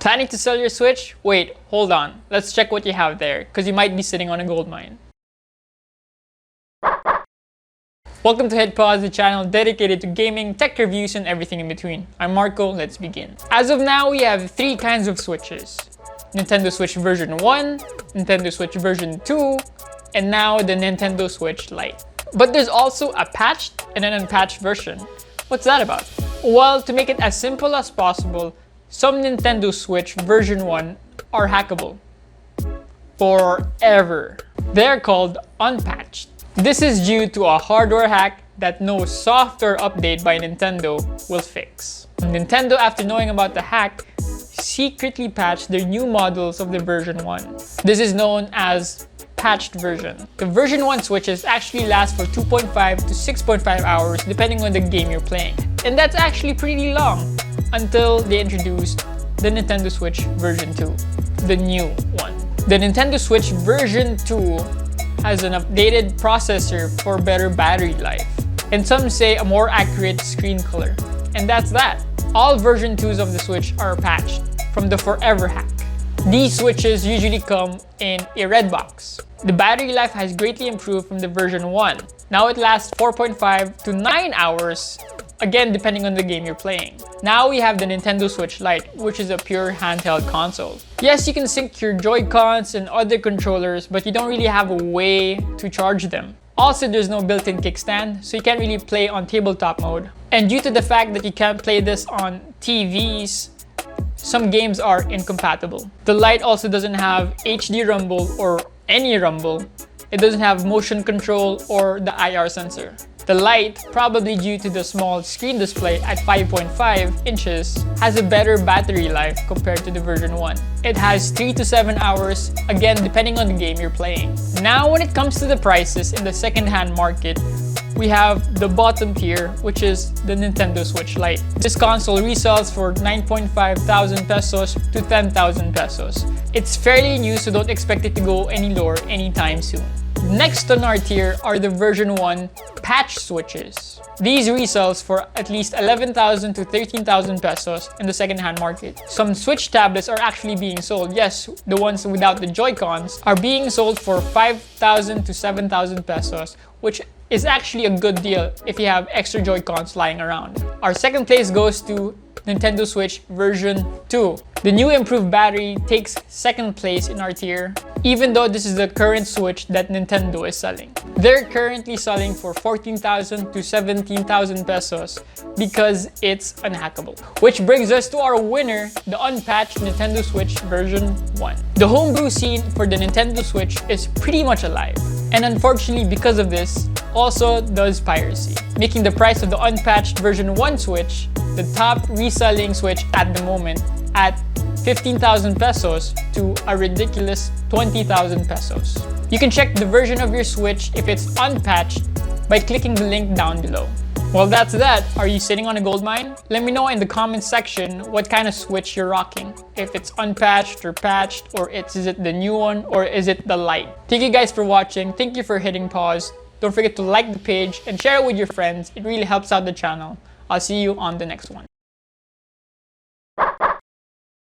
Planning to sell your Switch? Wait, hold on. Let's check what you have there, because you might be sitting on a gold mine. Welcome to Hit Pause, the channel dedicated to gaming, tech reviews, and everything in between. I'm Marco, let's begin. As of now, we have three kinds of Switches. Nintendo Switch version 1, Nintendo Switch version 2, and now the Nintendo Switch Lite. But there's also a patched and an unpatched version. What's that about? Well, to make it as simple as possible, some Nintendo Switch version 1 are hackable. Forever. They're called Unpatched. This is due to a hardware hack that no software update by Nintendo will fix. Nintendo, after knowing about the hack, secretly patched their new models of the version 1. This is known as patched version. The version 1 Switches actually last for 2.5 to 6.5 hours depending on the game you're playing. And that's actually pretty long until they introduced the Nintendo Switch version 2, the new one. The Nintendo Switch version 2 has an updated processor for better battery life, and some say a more accurate screen color. And that's that. All version 2s of the Switch are patched from the Forever hack. These Switches usually come in a red box. The battery life has greatly improved from the version 1. Now it lasts 4.5 to 9 hours, again depending on the game you're playing. Now we have the Nintendo Switch Lite, which is a pure handheld console. Yes, you can sync your Joy-Cons and other controllers, but you don't really have a way to charge them. Also, there's no built-in kickstand, so you can't really play on tabletop mode. And due to the fact that you can't play this on TVs, some games are incompatible. The Lite also doesn't have HD rumble or any rumble. It doesn't have motion control or the IR sensor. The Lite, probably due to the small screen display at 5.5 inches, has a better battery life compared to the version 1. It has 3 to 7 hours, again depending on the game you're playing. Now when it comes to the prices in the second-hand market, we have the bottom tier, which is the Nintendo Switch Lite. This console resells for 9.5 thousand pesos to 10,000 pesos. It's fairly new, so don't expect it to go any lower anytime soon. Next on our tier are the version 1 patch Switches. These resells for at least 11,000 to 13,000 pesos in the second-hand market. Some Switch tablets are actually being sold. Yes, the ones without the Joy-Cons are being sold for 5,000 to 7,000 pesos, which is actually a good deal if you have extra Joy-Cons lying around. Our second place goes to Nintendo Switch version 2. The new improved battery takes second place in our tier, even though this is the current Switch that Nintendo is selling. They're currently selling for 14,000 to 17,000 pesos because it's unhackable. Which brings us to our winner, the unpatched Nintendo Switch version 1. The homebrew scene for the Nintendo Switch is pretty much alive, and unfortunately because of this, also does piracy, making the price of the unpatched version 1 Switch the top reselling Switch at the moment at 15,000 pesos to a ridiculous 20,000 pesos. You can check the version of your Switch if it's unpatched by clicking the link down below. Well, that's that. Are you sitting on a gold mine? Let me know in the comments section what kind of Switch you're rocking. If it's unpatched or patched, or is it the new one, or is it the Lite? Thank you guys for watching. Thank you for hitting pause. Don't forget to like the page and share it with your friends. It really helps out the channel. I'll see you on the next one.